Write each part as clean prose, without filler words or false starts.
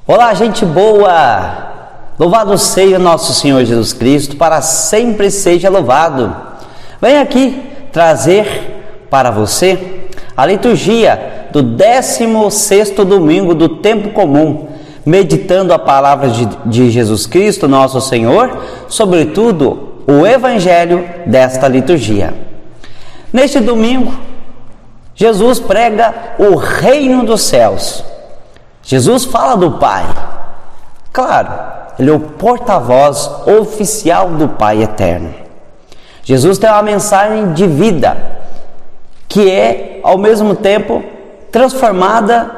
Olá, gente boa! Louvado seja nosso Senhor Jesus Cristo, para sempre seja louvado. Venho aqui trazer para você a liturgia do 16º domingo do tempo comum, meditando a palavra de Jesus Cristo, nosso Senhor, sobretudo o Evangelho desta liturgia. Neste domingo, Jesus prega o reino dos céus. Jesus fala do Pai. Claro, Ele é o porta-voz oficial do Pai eterno. Jesus tem uma mensagem de vida, que é, ao mesmo tempo, transformada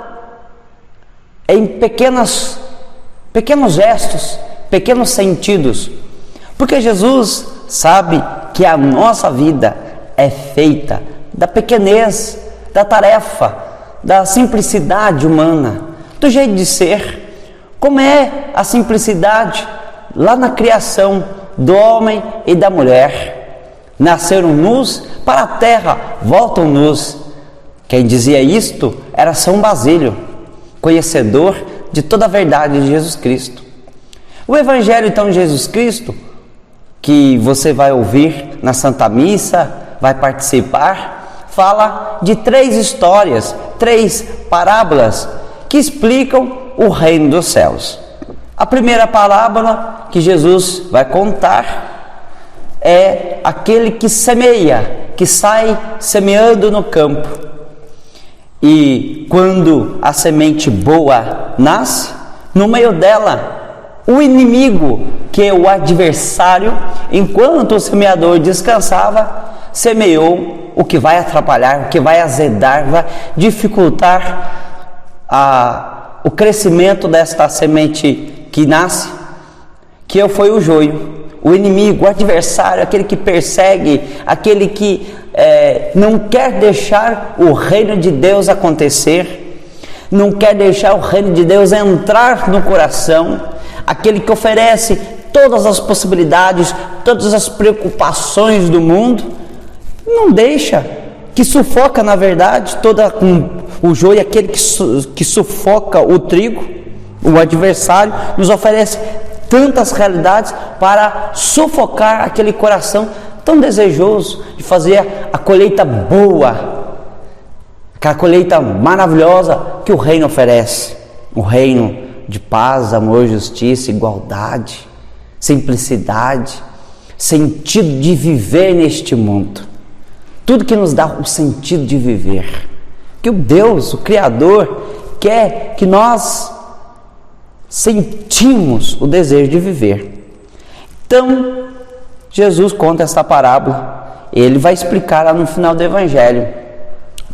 em pequenos gestos, pequenos sentidos. Porque Jesus sabe que a nossa vida é feita da pequenez, da tarefa, da simplicidade humana, do jeito de ser, como é a simplicidade lá na criação do homem e da mulher. Nasceram nus, para a terra voltam nus. Quem dizia isto era São Basílio, conhecedor de toda a verdade de Jesus Cristo. O Evangelho então de Jesus Cristo, que você vai ouvir na Santa Missa, vai participar, fala de 3 histórias, 3 parábolas que explicam o reino dos céus. A primeira parábola que Jesus vai contar é aquele que semeia, que sai semeando no campo. E quando a semente boa nasce, no meio dela, o inimigo, que é o adversário, enquanto o semeador descansava, semeou o que vai atrapalhar, o que vai azedar, vai dificultar o crescimento desta semente que nasce, que foi o joio. O inimigo, o adversário, aquele que persegue, aquele que não quer deixar o reino de Deus acontecer, não quer deixar o reino de Deus entrar no coração, aquele que oferece todas as possibilidades, todas as preocupações do mundo, não deixa, que sufoca na verdade o joio, aquele que sufoca o trigo. O adversário nos oferece tantas realidades para sufocar aquele coração tão desejoso de fazer a colheita boa, aquela colheita maravilhosa que o reino oferece. O reino de paz, amor, justiça, igualdade, simplicidade, sentido de viver neste mundo. Tudo que nos dá o sentido de viver. Que o Deus, o Criador, quer que nós sentimos o desejo de viver. Então, Jesus conta esta parábola. Ele vai explicar lá no final do Evangelho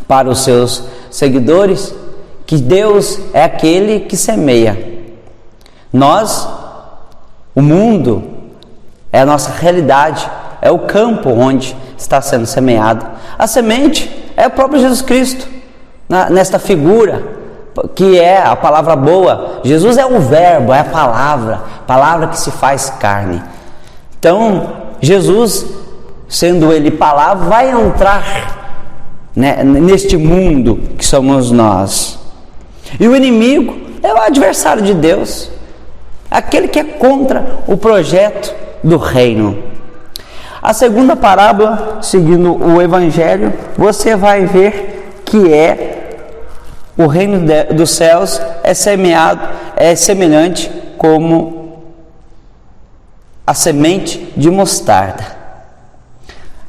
para os seus seguidores que Deus é aquele que semeia. Nós, o mundo, é a nossa realidade, é o campo onde está sendo semeado. A semente é o próprio Jesus Cristo, nesta figura, que é a palavra boa. Jesus é o verbo, é a palavra que se faz carne. Então, Jesus, sendo ele palavra, vai entrar neste mundo que somos nós. E o inimigo é o adversário de Deus, aquele que é contra o projeto do reino. A segunda parábola, seguindo o Evangelho, você vai ver que o reino dos céus é semelhante como a semente de mostarda.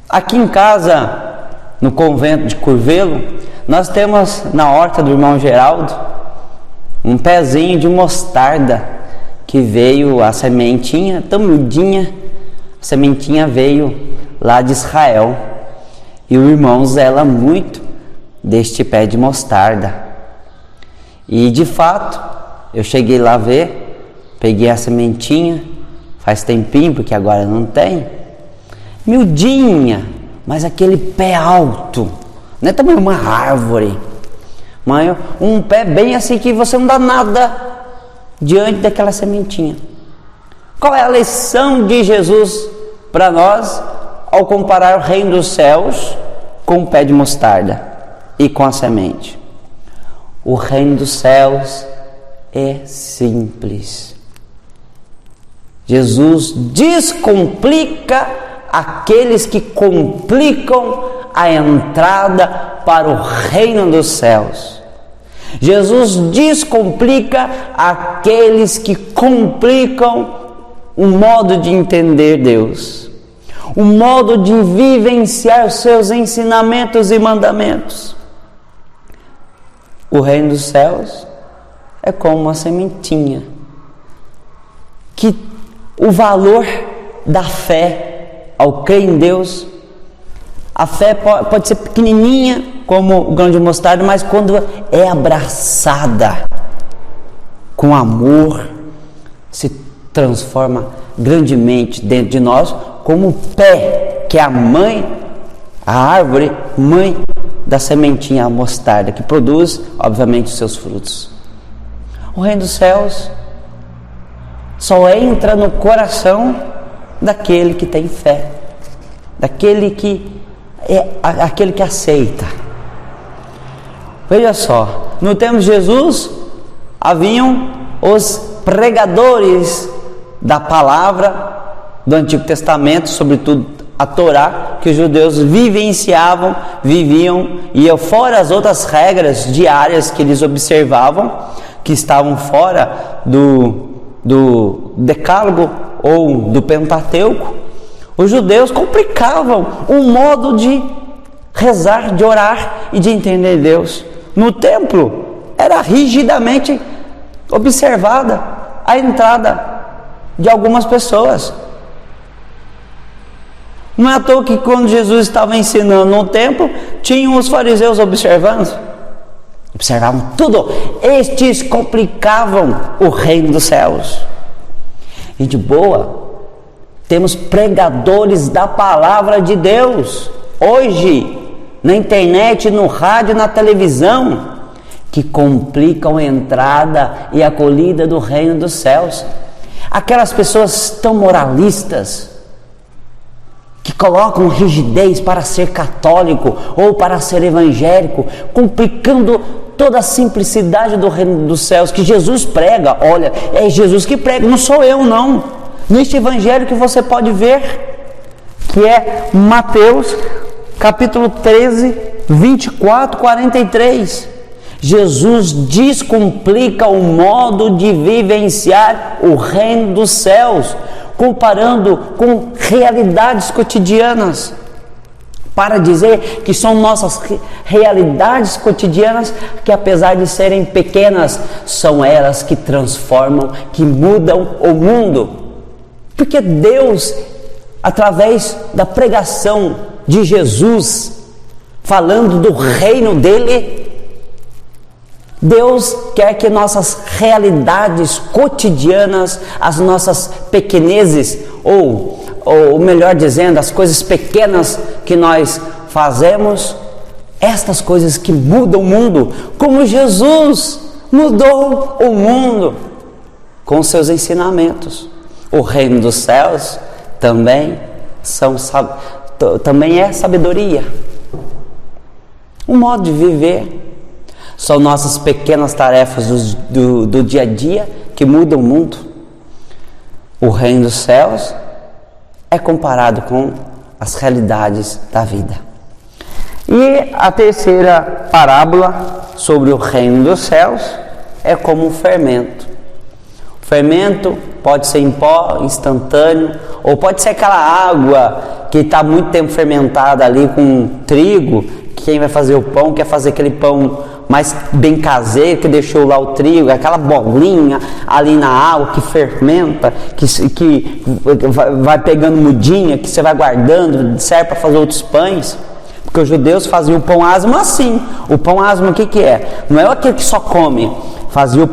Aqui em casa, no convento de Curvelo, nós temos na horta do irmão Geraldo um pezinho de mostarda, que veio a sementinha tão miudinha. A sementinha veio lá de Israel, e o irmão zela muito deste pé de mostarda. E de fato, eu cheguei lá ver, peguei a sementinha, faz tempinho, porque agora não tem, miudinha, mas aquele pé alto, não é também uma árvore, mas um pé bem assim que você não dá nada diante daquela sementinha. Qual é a lição de Jesus para nós ao comparar o reino dos céus com o pé de mostarda e com a semente? O reino dos céus é simples. Jesus descomplica aqueles que complicam a entrada para o reino dos céus. Jesus descomplica aqueles que complicam o modo de entender Deus, o modo de vivenciar os seus ensinamentos e mandamentos. O reino dos céus é como uma sementinha, que o valor da fé ao crer em Deus, a fé pode ser pequenininha como o grão de mostarda, mas quando é abraçada com amor, se transforma grandemente dentro de nós, como o pé, que é a mãe, a árvore mãe da sementinha, a mostarda, que produz, obviamente, os seus frutos. O reino dos céus só entra no coração daquele que tem fé, daquele que é aquele que aceita. Veja só, no tempo de Jesus haviam os pregadores da palavra do Antigo Testamento, sobretudo a Torá, que os judeus vivenciavam, viviam, e fora as outras regras diárias que eles observavam, que estavam fora do Decálogo ou do Pentateuco. Os judeus complicavam o modo de rezar, de orar e de entender Deus. No templo era rigidamente observada a entrada de algumas pessoas. Não é à toa que quando Jesus estava ensinando no templo, tinham os fariseus observavam tudo. Estes complicavam o reino dos céus. Gente boa, temos pregadores da palavra de Deus hoje, na internet, no rádio, na televisão, que complicam a entrada e a acolhida do reino dos céus. Aquelas pessoas tão moralistas, que colocam rigidez para ser católico ou para ser evangélico, complicando toda a simplicidade do reino dos céus que Jesus prega. Olha, é Jesus que prega, não sou eu não. Neste evangelho que você pode ver, que é Mateus capítulo 13, 24, 43. Jesus descomplica o modo de vivenciar o reino dos céus, comparando com realidades cotidianas, para dizer que são nossas realidades cotidianas que, apesar de serem pequenas, são elas que transformam, que mudam o mundo. Porque Deus, através da pregação de Jesus, falando do reino dele, Deus quer que nossas realidades cotidianas, as nossas pequenezes, ou melhor dizendo, as coisas pequenas que nós fazemos, estas coisas que mudam o mundo, como Jesus mudou o mundo com seus ensinamentos. O reino dos céus também é sabedoria, um modo de viver. São nossas pequenas tarefas do dia a dia que mudam o mundo. O reino dos céus é comparado com as realidades da vida. E a terceira parábola sobre o reino dos céus é como um fermento. O fermento pode ser em pó, instantâneo, ou pode ser aquela água que está muito tempo fermentada ali com trigo. Quem vai fazer o pão quer fazer aquele pão mais bem caseiro, que deixou lá o trigo, aquela bolinha ali na água que fermenta, que vai pegando mudinha, que você vai guardando, serve para fazer outros pães. Porque os judeus faziam o pão asmo assim. O pão asmo o que é? Não é aquele que só come. Fazia o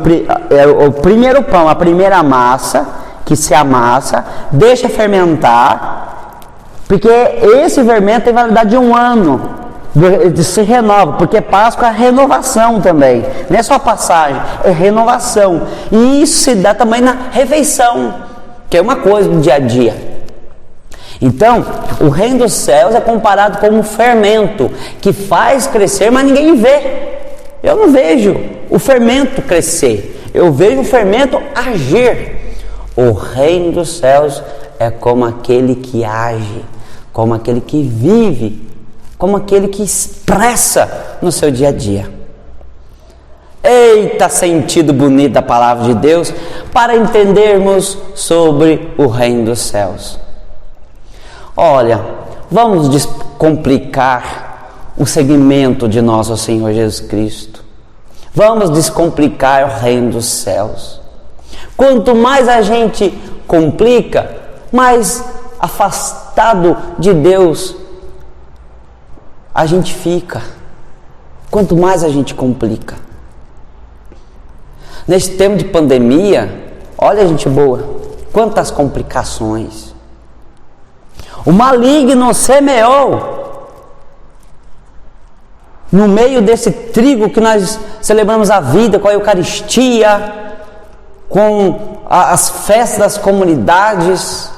primeiro pão, a primeira massa, que se amassa, deixa fermentar, porque esse fermento tem validade de 1 ano. Se renova, porque Páscoa é renovação também, não é só passagem, é renovação, e isso se dá também na refeição, que é uma coisa do dia a dia. Então, o reino dos céus é comparado com um fermento que faz crescer, mas ninguém vê. Eu não vejo o fermento crescer, eu vejo o fermento agir. O reino dos céus é como aquele que age, como aquele que vive, como aquele que expressa no seu dia a dia. Eita, sentido bonito da palavra de Deus para entendermos sobre o reino dos céus. Olha, vamos descomplicar o segmento de nosso Senhor Jesus Cristo. Vamos descomplicar o reino dos céus. Quanto mais a gente complica, mais afastado de Deus a gente fica. Quanto mais a gente complica. Neste tempo de pandemia, olha, gente boa, quantas complicações. O maligno semeou no meio desse trigo que nós celebramos a vida com a Eucaristia, com as festas das comunidades.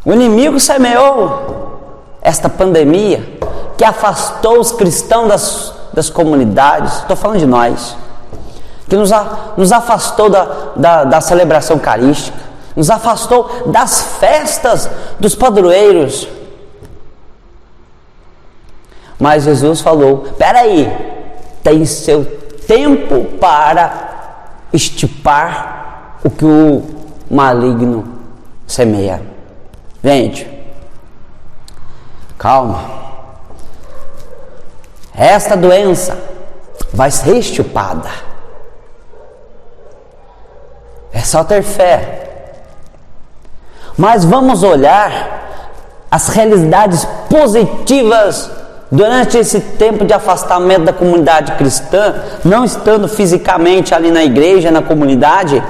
O inimigo semeou esta pandemia que afastou os cristãos das comunidades. Estou falando de nós, que nos afastou da celebração eucarística, nos afastou das festas dos padroeiros. Mas Jesus falou: peraí, tem seu tempo para estipar o que o maligno semeia. Gente, calma. Esta doença vai ser estipada. É só ter fé. Mas vamos olhar as realidades positivas durante esse tempo de afastamento da comunidade cristã, não estando fisicamente ali na igreja, na comunidade.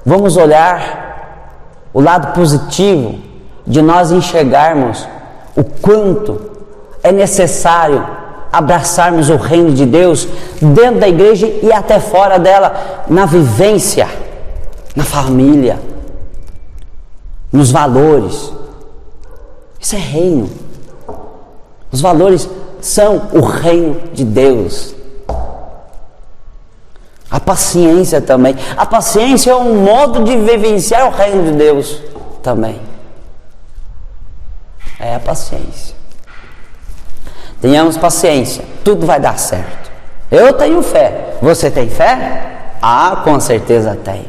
Vamos olhar o lado positivo de nós enxergarmos o quanto é necessário abraçarmos o reino de Deus dentro da igreja e até fora dela, na vivência, na família, nos valores. Isso é reino. Os valores são o reino de Deus. A paciência também. A paciência é um modo de vivenciar o reino de Deus também. É a paciência. Tenhamos paciência, tudo vai dar certo. Eu tenho fé. Você tem fé? Ah, com certeza tem.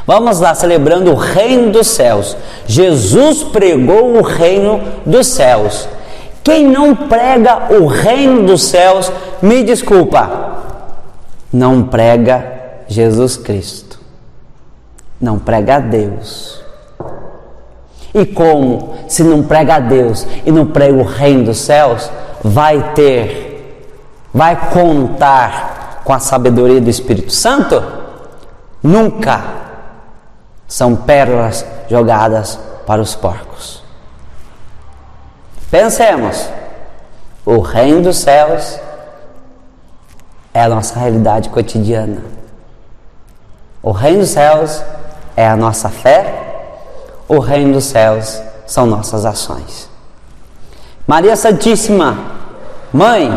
Vamos lá, celebrando o reino dos céus. Jesus pregou o reino dos céus. Quem não prega o reino dos céus, me desculpa, não prega Jesus Cristo, não prega a Deus. E como, se não prega a Deus e não prega o reino dos céus, vai contar com a sabedoria do Espírito Santo? Nunca. São pérolas jogadas para os porcos. Pensemos, o reino dos céus é a nossa realidade cotidiana. O reino dos céus é a nossa fé, o reino dos céus são nossas ações. Maria Santíssima, Mãe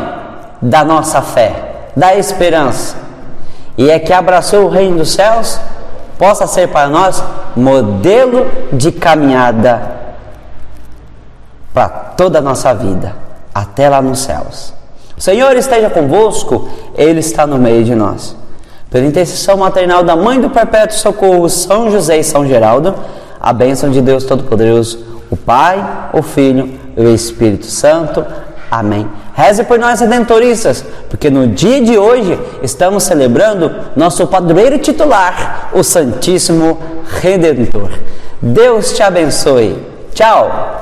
da nossa fé, da esperança, e é que abraçou o reino dos céus, possa ser para nós modelo de caminhada para toda a nossa vida, até lá nos céus. O Senhor esteja convosco, Ele está no meio de nós. Pela intercessão maternal da Mãe do Perpétuo Socorro, São José e São Geraldo, a bênção de Deus Todo-Poderoso, o Pai, o Filho e o Espírito Santo. Amém. Reze por nós, redentoristas, porque no dia de hoje estamos celebrando nosso padroeiro titular, o Santíssimo Redentor. Deus te abençoe. Tchau.